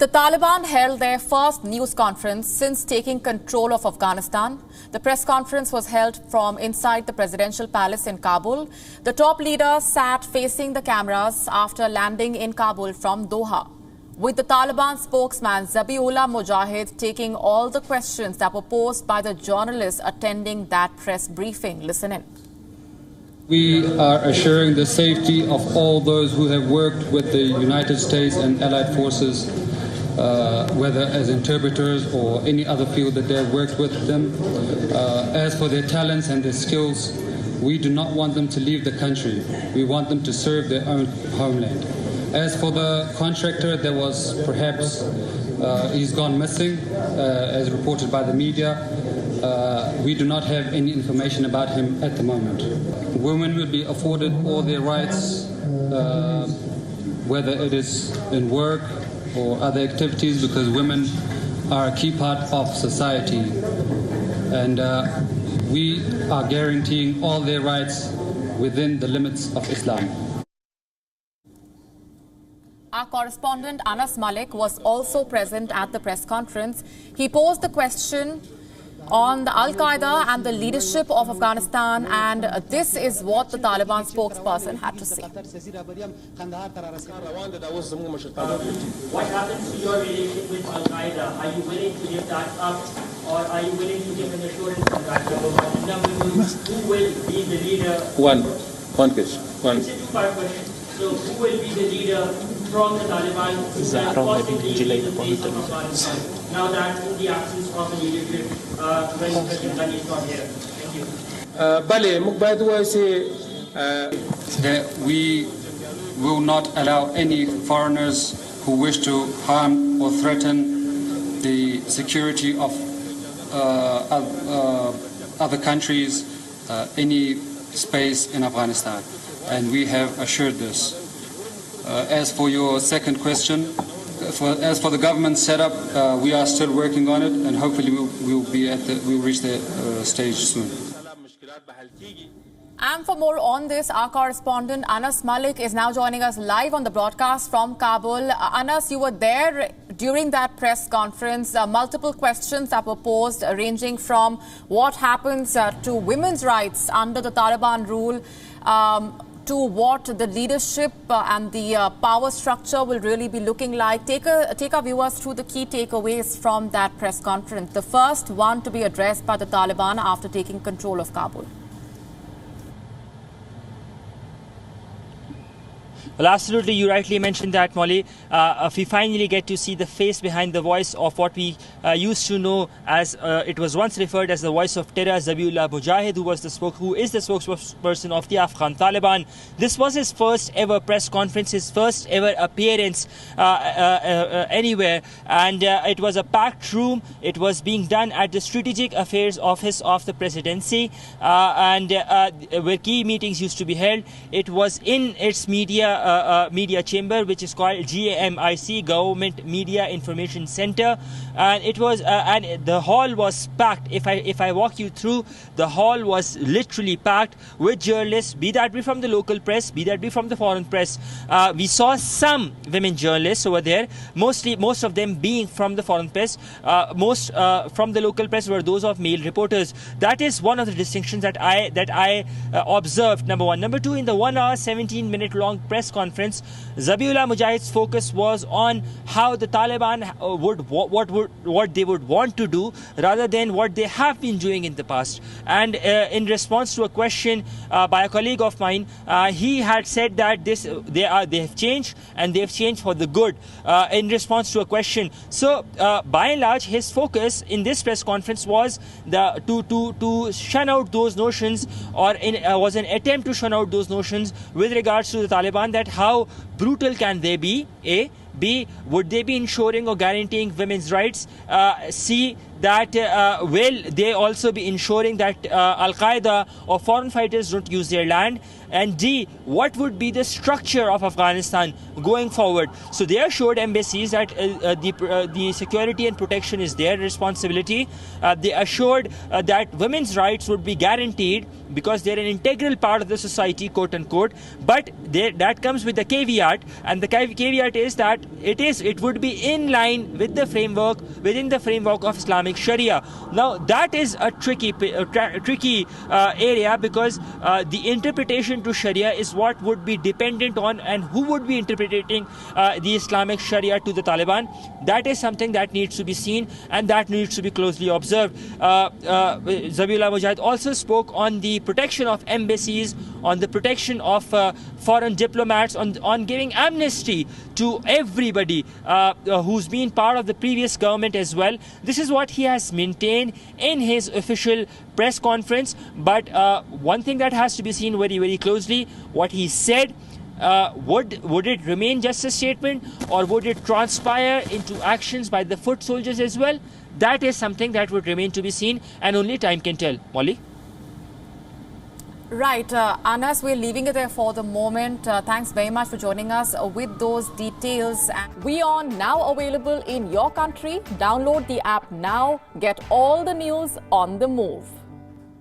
The Taliban held their first news conference since taking control of Afghanistan. The press conference was held from inside the presidential palace in Kabul. The top leader sat facing the cameras after landing in Kabul from Doha, with the Taliban spokesman Zabiullah Mujahid taking all the questions that were posed by the journalists attending that press briefing. Listen in. We are assuring the safety of all those who have worked with the United States and allied forces, whether as interpreters or any other field that they have worked with them. As for their talents and their skills, we do not want them to leave the country. We want them to serve their own homeland. As for the contractor, there was perhaps, he's gone missing, as reported by the media. We do not have any information about him at the moment. Women will be afforded all their rights, whether it is in work or other activities, because women are a key part of society. And we are guaranteeing all their rights within the limits of Islam. Our correspondent Anas Malik was also present at the press conference. He posed the question on the Al-Qaeda and the leadership of Afghanistan, and this is what the Taliban spokesperson had to say. What happens to your relationship with Al-Qaeda? Are you willing to give that up, or are you willing to give an assurance on that? Number two, who will be the leader? One question. It's a two-part question. So who will be the leader from the Taliban who can possibly lead the face of Afghanistan now that in the absence of a leadership when President Ghani is not here? Thank you. We will not allow any foreigners who wish to harm or threaten the security of other countries, any space in Afghanistan. And we have assured this. As for your second question, as for the government setup, we are still working on it, and hopefully we'll reach the stage soon. And for more on this, our correspondent Anas Malik is now joining us live on the broadcast from Kabul. Anas, you were there during that press conference. Multiple questions that were posed, ranging from what happens to women's rights under the Taliban rule, to what the leadership and the power structure will really be looking like. Take our viewers through the key takeaways from that press conference. The first one to be addressed by the Taliban after taking control of Kabul. Well, absolutely, you rightly mentioned that, Molly. We finally get to see the face behind the voice of what we used to know as, it was once referred as the voice of terror, Zabiullah Mujahid, who is the spokesperson of the Afghan Taliban. This was his first ever press conference, his first ever appearance anywhere, and it was a packed room. It was being done at the Strategic Affairs Office of the Presidency, and where key meetings used to be held. It was in its media chamber, which is called GAMIC, Government Media Information Center, and it was and the hall was packed. If I walk you through, the hall was literally packed with journalists, be that be from the local press, be that be from the foreign press. We saw some women journalists over there, most of them being from the foreign press. Most from the local press were those of male reporters. That is one of the distinctions that I observed. Number one. Number two, in the 1 hour 17-minute long press conference, Zabiullah Mujahid's focus was on how the Taliban what they would want to do rather than what they have been doing in the past. And in response to a question by a colleague of mine, he had said that they have changed, and they have changed for the good, in response to a question. So by and large, his focus in this press conference was to shun out those notions, or was an attempt to shun out those notions with regards to the Taliban, that how brutal can they be, A. B, would they be ensuring or guaranteeing women's rights? C, that will they also be ensuring that Al-Qaeda or foreign fighters don't use their land? And D, what would be the structure of Afghanistan going forward? So they assured embassies that the security and protection is their responsibility. They assured that women's rights would be guaranteed because they're an integral part of the society, quote unquote. But that comes with the caveat, and the caveat is that it would be in line with the framework, within the framework of Islamic Sharia. Now that is a tricky area, because the interpretation to Sharia is what would be dependent on and who would be interpreting the Islamic Sharia to the Taliban. That is something that needs to be seen and that needs to be closely observed. Zabiullah Mujahid also spoke on the protection of embassies, on the protection of foreign diplomats, on giving amnesty to everybody who's been part of the previous government as well. This is what he has maintained in his official press conference. But one thing that has to be seen very, very closely, what he said, would it remain just a statement, or would it transpire into actions by the foot soldiers as well? That is something that would remain to be seen, and only time can tell. Molly? Right, Anas, we're leaving it there for the moment. Thanks very much for joining us with those details. WION now available in your country. Download the app now. Get all the news on the move.